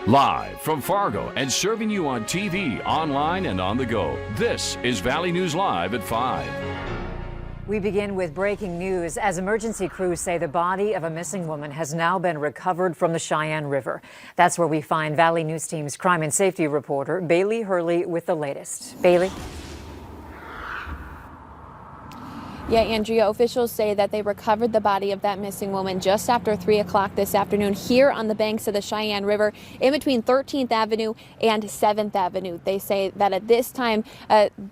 Live from Fargo and serving you on TV, online, and on the go, this is Valley News Live at 5. We begin with breaking news as emergency crews say the body of a missing woman has now been recovered from the Cheyenne River. That's where we find Valley News Team's crime and safety reporter, Bailey Hurley, with the latest. Bailey? Yeah, Andrea, officials say that they recovered the body of that missing woman just after 3 o'clock this afternoon here on the banks of the Cheyenne River in between 13th Avenue and 7th Avenue. They say that at this time,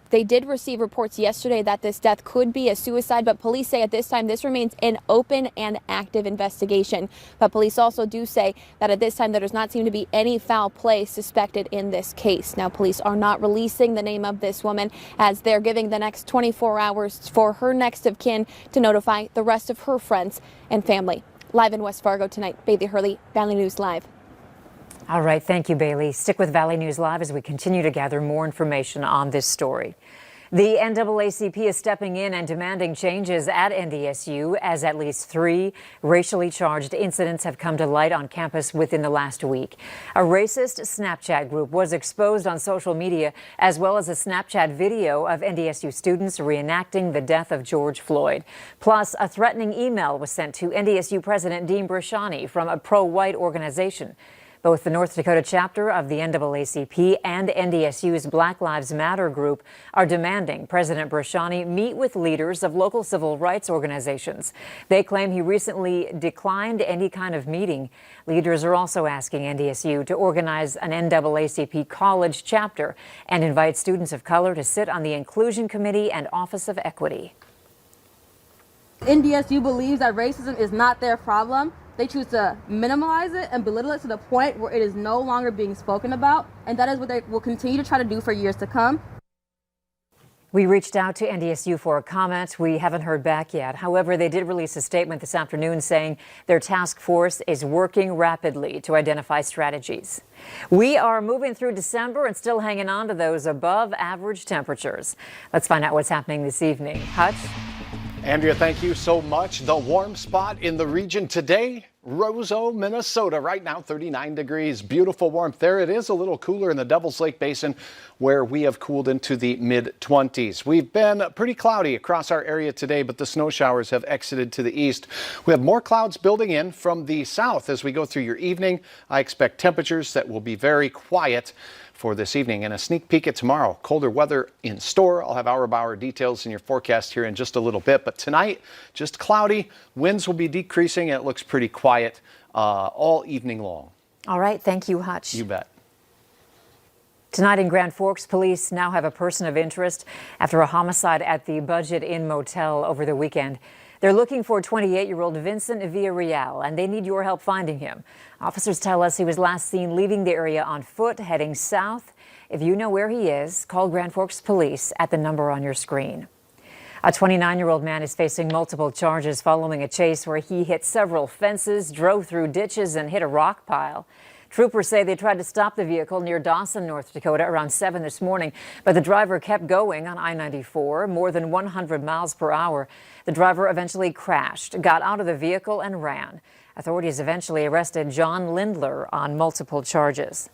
they did receive reports yesterday that this death could be a suicide, but police say at this time this remains an open and active investigation. But police also do say that at this time there does not seem to be any foul play suspected in this case. Now, police are not releasing the name of this woman as they're giving the next 24 hours for her next of kin to notify the rest of her friends and family. Live in West Fargo tonight, Bailey Hurley, Valley News Live. All right, thank you, Bailey. Stick with Valley News Live as we continue to gather more information on this story. The NAACP is stepping in and demanding changes at NDSU as at least 3 racially charged incidents have come to light on campus within the last week. A racist Snapchat group was exposed on social media, as well as a Snapchat video of NDSU students reenacting the death of George Floyd. Plus, a threatening email was sent to NDSU President Dean Brashani from a pro-white organization. Both the North Dakota chapter of the NAACP and NDSU's Black Lives Matter group are demanding President Brashani meet with leaders of local civil rights organizations. They claim he recently declined any kind of meeting. Leaders are also asking NDSU to organize an NAACP college chapter and invite students of color to sit on the Inclusion Committee and Office of Equity. NDSU believes that racism is not their problem. They choose to minimize it and belittle it to the point where it is no longer being spoken about, and that is what they will continue to try to do for years to come. We reached out to NDSU for a comment. We haven't heard back yet. However, they did release a statement this afternoon saying their task force is working rapidly to identify strategies. We are moving through December and still hanging on to those above average temperatures. Let's find out what's happening this evening. Hutch? Andrea, thank you so much. The warm spot in the region today, Roseau, Minnesota. Right now, 39 degrees. Beautiful warmth there. It is a little cooler in the Devil's Lake Basin, where we have cooled into the mid-20s. We've been pretty cloudy across our area today, but the snow showers have exited to the east. We have more clouds building in from the south as we go through your evening. I expect temperatures that will be very quiet for this evening, and a sneak peek at tomorrow. Colder weather in store. I'll have hour-by-hour details in your forecast here in just a little bit, but tonight just cloudy. Winds will be decreasing, and it looks pretty quiet all evening long. All right, thank you, Hutch. You bet. Tonight in Grand Forks, police now have a person of interest after a homicide at the Budget Inn Motel over the weekend. They're looking for 28-year-old Vincent Villarreal, and they need your help finding him. Officers tell us he was last seen leaving the area on foot, heading south. If you know where he is, call Grand Forks Police at the number on your screen. A 29-year-old man is facing multiple charges following a chase where he hit several fences, drove through ditches, and hit a rock pile. Troopers say they tried to stop the vehicle near Dawson, North Dakota around 7 this morning, but the driver kept going on I-94 more than 100 miles per hour. The driver eventually crashed, got out of the vehicle and ran. Authorities eventually arrested John Lindler on multiple charges.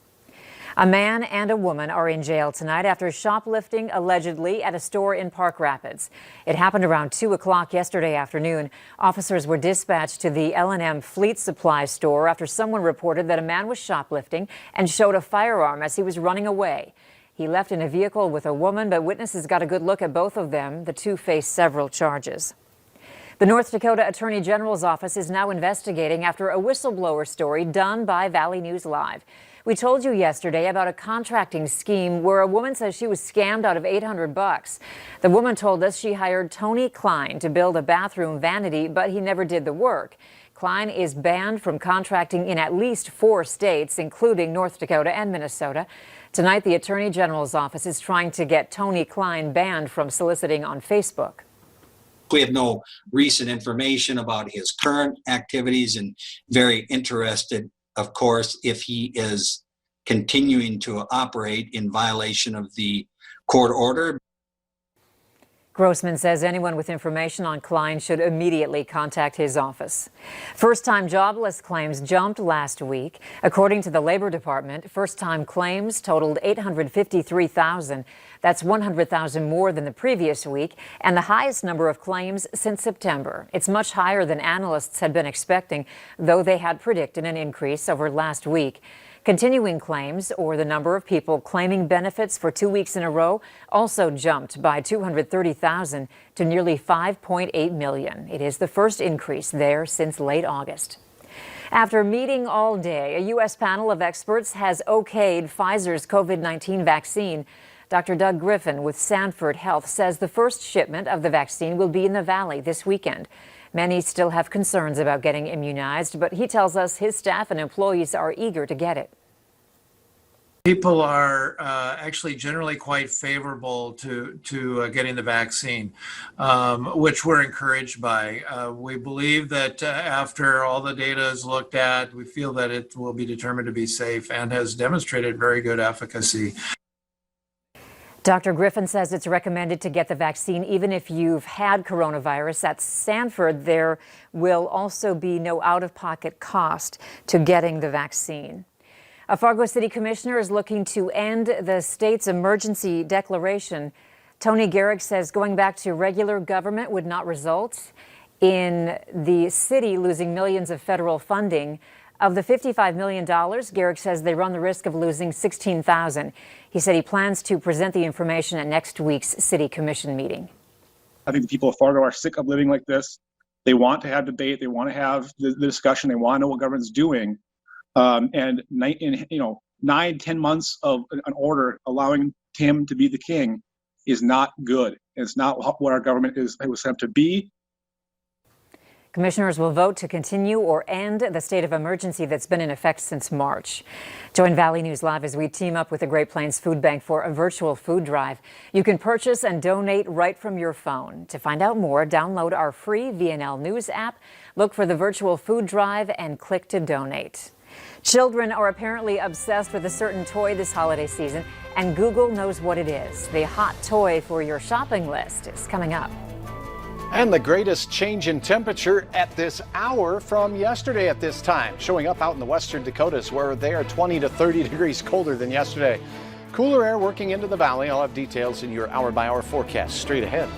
A man and a woman are in jail tonight after shoplifting allegedly at a store in Park Rapids. It happened around 2 o'clock yesterday afternoon. Officers were dispatched to the L&M Fleet Supply store after someone reported that a man was shoplifting and showed a firearm as he was running away. He left in a vehicle with a woman, but witnesses got a good look at both of them. The two face several charges. The North Dakota Attorney General's office is now investigating after a whistleblower story done by Valley News Live. We told you yesterday about a contracting scheme where a woman says she was scammed out of $800. The woman told us she hired Tony Klein to build a bathroom vanity, but he never did the work. Klein is banned from contracting in at least 4 states, including North Dakota and Minnesota. Tonight, the Attorney General's office is trying to get Tony Klein banned from soliciting on Facebook. We have no recent information about his current activities and very interested, of course, if he is continuing to operate in violation of the court order. Grossman says anyone with information on Klein should immediately contact his office. First-time jobless claims jumped last week. According to the Labor Department, first-time claims totaled 853,000. That's 100,000 more than the previous week and the highest number of claims since September. It's much higher than analysts had been expecting, though they had predicted an increase over last week. Continuing claims, or the number of people claiming benefits for 2 weeks in a row, also jumped by 230,000 to nearly 5.8 million. It is the first increase there since late August. After meeting all day, a U.S. panel of experts has okayed Pfizer's COVID-19 vaccine. Dr. Doug Griffin with Sanford Health says the first shipment of the vaccine will be in the Valley this weekend. Many still have concerns about getting immunized, but he tells us his staff and employees are eager to get it. People are actually generally quite favorable to getting the vaccine, which we're encouraged by. We believe that after all the data is looked at, we feel that it will be determined to be safe and has demonstrated very good efficacy. Dr. Griffin says it's recommended to get the vaccine even if you've had coronavirus. At Sanford, there will also be no out-of-pocket cost to getting the vaccine. A Fargo City Commissioner is looking to end the state's emergency declaration. Tony Garrick says going back to regular government would not result in the city losing millions of federal funding. Of the $55 million, Garrick says they run the risk of losing $16,000. He said he plans to present the information at next week's City Commission meeting. I think the people of Fargo are sick of living like this. They want to have debate. They want to have the discussion. They want to know what government's doing. And 9-10 months of an order allowing him to be the king is not good. It's not what our government was set up to be. Commissioners will vote to continue or end the state of emergency that's been in effect since March. Join Valley News Live as we team up with the Great Plains Food Bank for a virtual food drive. You can purchase and donate right from your phone. To find out more, download our free VNL News app, look for the virtual food drive, and click to donate. Children are apparently obsessed with a certain toy this holiday season, and Google knows what it is. The hot toy for your shopping list is coming up. And the greatest change in temperature at this hour from yesterday at this time, showing up out in the western Dakotas where they are 20 to 30 degrees colder than yesterday. Cooler air working into the valley. I'll have details in your hour-by-hour forecast straight ahead.